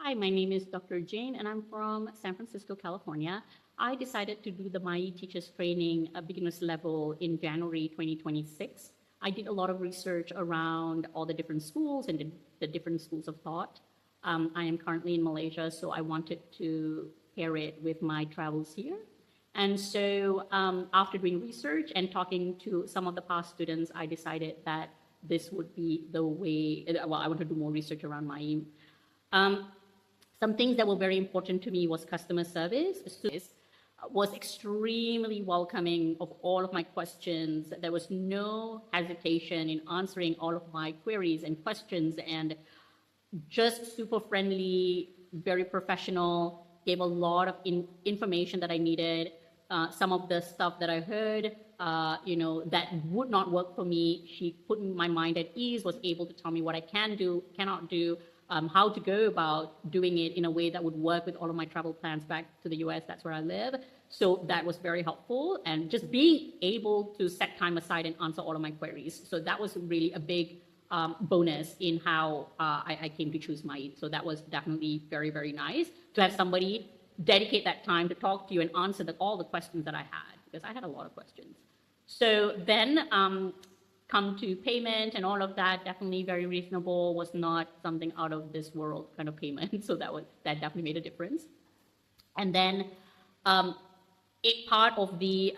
Hi, my name is Dr. Jane, and I'm from San Francisco, California. I decided to do the IYIC Teachers Training beginners level in January 2026. I did a lot of research around all the different schools and the different schools of thought. I am currently in Malaysia, so I wanted to pair it with my travels here. And so after doing research and talking to some of the past students, I decided that this would be the way, well, I want to do more research around my some things that were very important to me was customer service. Was extremely welcoming of all of my questions. There was no hesitation in answering all of my queries and questions, and just super friendly, very professional, gave a lot of information that I needed. Some of the stuff that I heard, that would not work for me, she put my mind at ease, was able to tell me what I can do, cannot do, how to go about doing it in a way that would work with all of my travel plans back to the US. That's where I live. So that was very helpful. And just being able to set time aside and answer all of my queries. So that was really a big bonus in how I came to choose IYIC. So that was definitely very, very nice to have somebody dedicate that time to talk to you and answer all the questions that I had, because I had a lot of questions. So then come to payment and all of that, definitely very reasonable, was not something out of this world kind of payment. So that definitely made a difference. And then part of the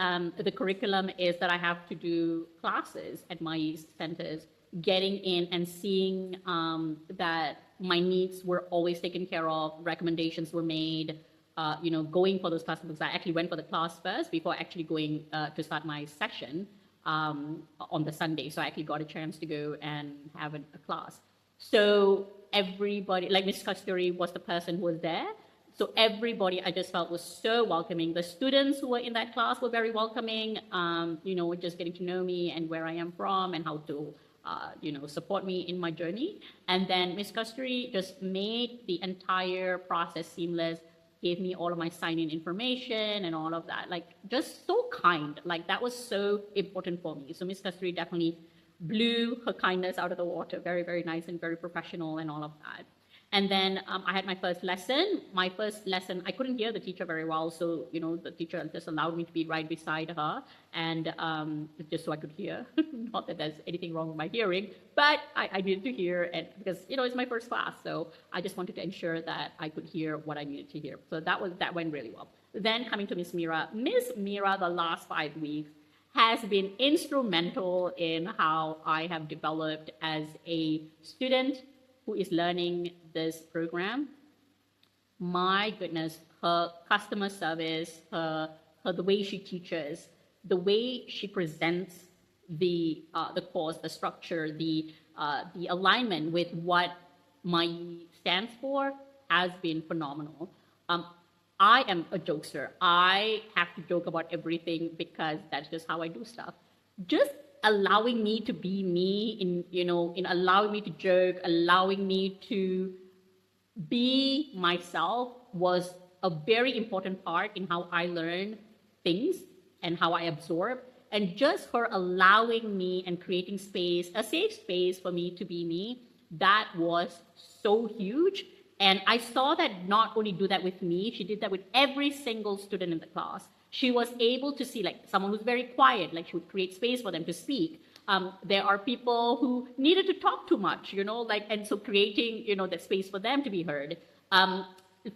curriculum is that I have to do classes at my centers, getting in and seeing that my needs were always taken care of, recommendations were made, going for those classes, because I actually went for the class first before actually going to start my session on the Sunday. So I actually got a chance to go and have a class. So everybody, like Ms. Kasturi was the person who was there. So everybody I just felt was so welcoming. The students who were in that class were very welcoming, just getting to know me and where I am from and how to support me in my journey. And then Ms. Kasturi just made the entire process seamless, gave me all of my sign-in information and all of that, like just so kind. Like that was so important for me. So Ms. Kasturi definitely blew her kindness out of the water. Very, very nice and very professional and all of that. And then I had my first lesson. My first lesson, I couldn't hear the teacher very well. So, the teacher just allowed me to be right beside her and just so I could hear. Not that there's anything wrong with my hearing, but I needed to hear, and because, it's my first class. So I just wanted to ensure that I could hear what I needed to hear. So that went really well. Then coming to Miss Mira, the last 5 weeks has been instrumental in how I have developed as a student who is learning this program. My goodness, her customer service, the way she teaches, the way she presents the course, the structure, the alignment with what my stands for has been phenomenal. I am a jokester. I have to joke about everything because that's just how I do stuff. Just allowing me to be me, in allowing me to joke, allowing me to be myself was a very important part in how I learn things and how I absorb. And just for allowing me and creating space, a safe space for me to be me, that was so huge. And I saw that not only do that with me, she did that with every single student in the class. She was able to see, like, someone who's very quiet, like she would create space for them to speak. There are people who needed to talk too much, and so creating, that space for them to be heard.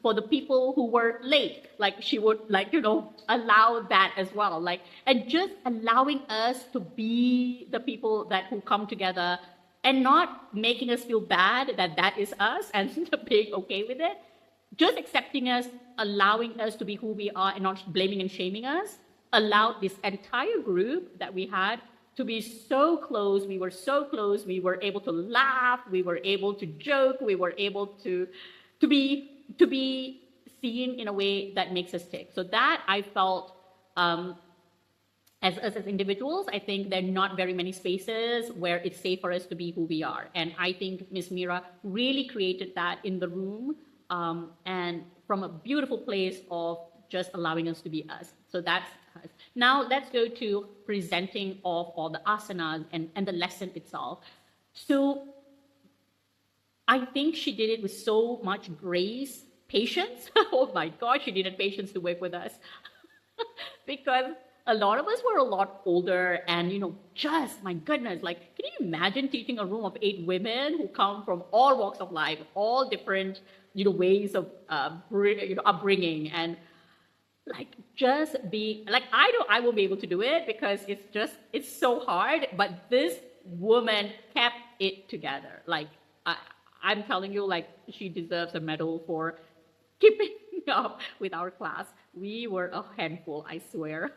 For the people who were late, like she would, allow that as well. And just allowing us to be the people who come together and not making us feel bad that is us and being okay with it. Just accepting us, allowing us to be who we are and not blaming and shaming us, allowed this entire group that we had to be so close. We were so close. We were able to laugh. We were able to joke. We were able to be seen in a way that makes us tick. So that I felt, as individuals, I think there are not very many spaces where it's safe for us to be who we are. And I think Ms. Mira really created that in the room. And from a beautiful place of just allowing us to be us. So that's us. Now let's go to presenting of all the asanas and the lesson itself. So I think she did it with so much grace, patience. Oh my God, she needed patience to work with us. Because a lot of us were a lot older and, just, my goodness, like, can you imagine teaching a room of 8 women who come from all walks of life, all different, ways of, upbringing, and like just be like, I won't be able to do it because it's so hard, but this woman kept it together. Like, I'm telling you, like, she deserves a medal for keeping up with our class. We were a handful, I swear.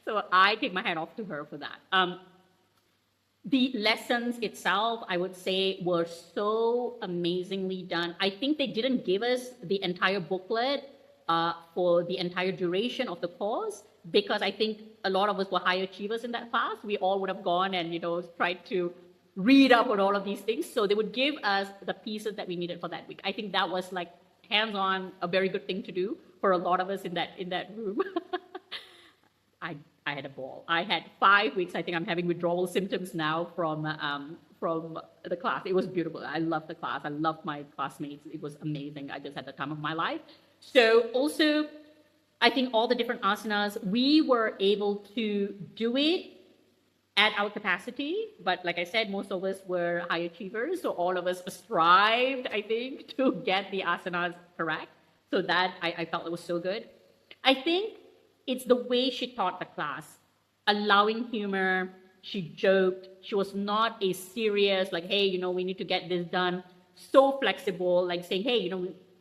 So I take my hat off to her for that. The lessons itself, I would say, were so amazingly done. I think they didn't give us the entire booklet for the entire duration of the course, because I think a lot of us were high achievers in that class. We all would have gone and, tried to read up on all of these things. So they would give us the pieces that we needed for that week. I think that was like hands-on, a very good thing to do for a lot of us in that room. I had a ball. I had 5 weeks. I think I'm having withdrawal symptoms now from the class. It was beautiful. I loved the class. I loved my classmates. It was amazing. I just had the time of my life. So also, I think all the different asanas, we were able to do it at our capacity. But like I said, most of us were high achievers. So all of us strived, I think, to get the asanas correct. So that I felt it was so good. I think it's the way she taught the class, allowing humor. She joked. She was not a serious, like, hey, we need to get this done. So flexible, like saying, hey,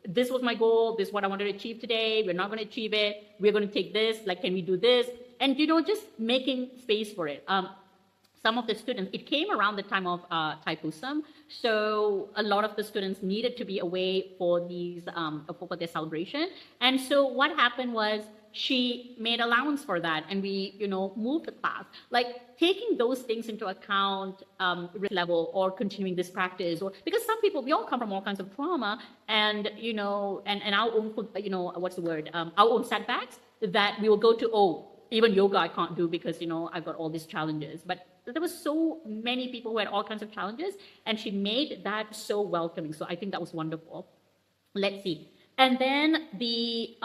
this was my goal. This is what I wanted to achieve today. We're not going to achieve it. We're going to take this. Like, can we do this? And, just making space for it. Some of the students, it came around the time of Thaipusam, so a lot of the students needed to be away for these for their celebration. And so what happened was she made allowance for that, and we moved the class, like taking those things into account, level, or continuing this practice, or because some people, we all come from all kinds of trauma, and and our own what's the word, our own setbacks, that we will go to, even yoga I can't do because I've got all these challenges. But there was so many people who had all kinds of challenges, and she made that so welcoming. So I think that was wonderful. Let's see. And then the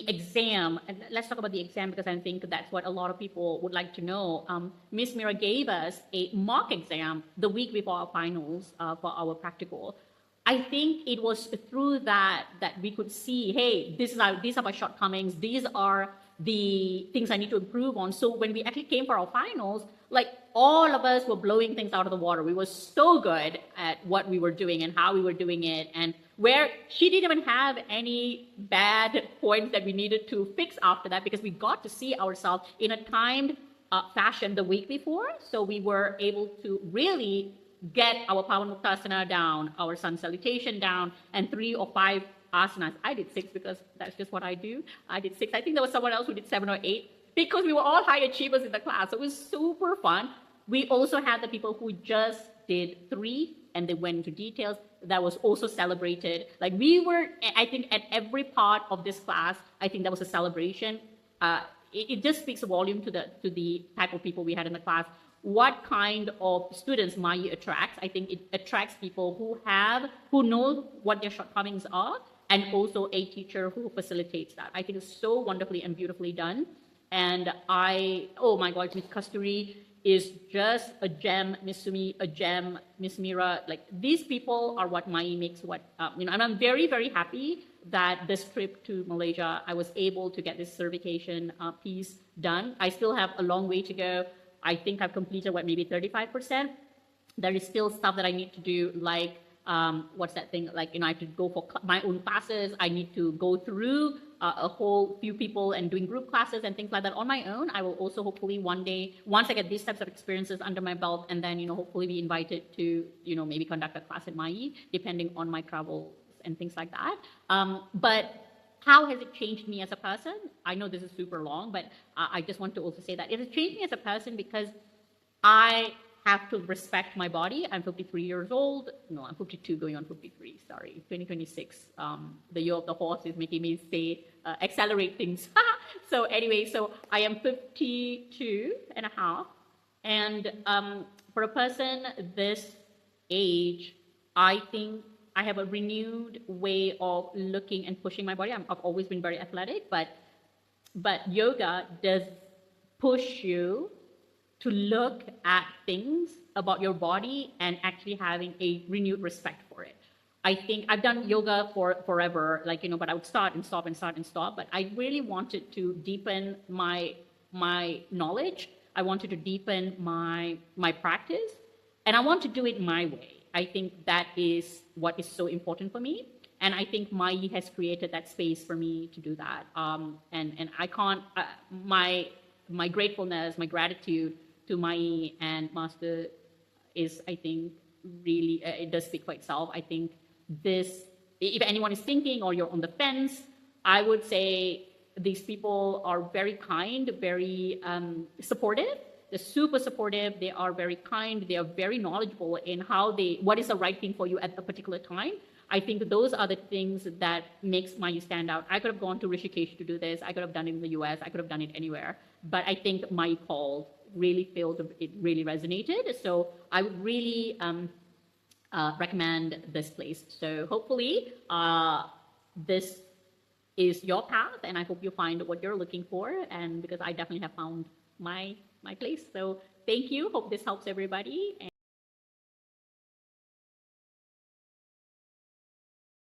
exam, and let's talk about the exam because I think that's what a lot of people would like to know. Miss Mira gave us a mock exam the week before our finals for our practical. I think it was through that we could see, hey, these are my shortcomings. These are the things I need to improve on. So when we actually came for our finals, like all of us were blowing things out of the water. We were so good at what we were doing and how we were doing it, and where she didn't even have any bad points that we needed to fix after that, because we got to see ourselves in a timed fashion the week before. So we were able to really get our Pavanmuktasana down, our sun salutation down, and 3 or 5 asanas. I did 6 because that's just what I do. I did 6. I think there was someone else who did 7 or 8 because we were all high achievers in the class. So it was super fun. We also had the people who just did 3 and they went into details. That was also celebrated. Like we were, I think at every part of this class, I think that was a celebration. It just speaks a volume to the type of people we had in the class. What kind of students IYIC attracts? I think it attracts people who know what their shortcomings are, and also a teacher who facilitates that. I think it's so wonderfully and beautifully done. And oh my God, Miss Kasturi is just a gem, Miss Sumi, a gem, Miss Mira. Like these people are what IYIC makes and I'm very, very happy that this trip to Malaysia, I was able to get this certification piece done. I still have a long way to go. I think I've completed maybe 35%. There is still stuff that I need to do, like what's that thing? Like, I have to go for my own classes. I need to go through a whole few people and doing group classes and things like that on my own. I will also hopefully one day, once I get these types of experiences under my belt, and then, hopefully be invited to, maybe conduct a class at IYIC, depending on my travels and things like that. But how has it changed me as a person? I know this is super long, but I just want to also say that it has changed me as a person because I have to respect my body. I'm 53 years old. No, I'm 52 going on 53. Sorry, 2026. The year of the horse is making me say, accelerate things. So anyway, so I am 52 and a half. And for a person this age, I think I have a renewed way of looking and pushing my body. I've always been very athletic, but yoga does push you to look at things about your body and actually having a renewed respect for it. I think I've done yoga for forever, like, but I would start and stop and start and stop. But I really wanted to deepen my knowledge. I wanted to deepen my practice, and I want to do it my way. I think that is what is so important for me. And I think Mai has created that space for me to do that. And I can't, my gratefulness, my gratitude to Mai and Master is, I think, really, it does speak for itself. I think this, if anyone is thinking or you're on the fence, I would say these people are very kind, very supportive. They're super supportive. They are very kind. They are very knowledgeable in what is the right thing for you at a particular time. I think those are the things that makes Mayu stand out. I could have gone to Rishikesh to do this. I could have done it in the US. I could have done it anywhere. But I think my call really it really resonated. So I would really recommend this place. So hopefully this is your path, and I hope you find what you're looking for. And because I definitely have found my place. So thank you. Hope this helps everybody.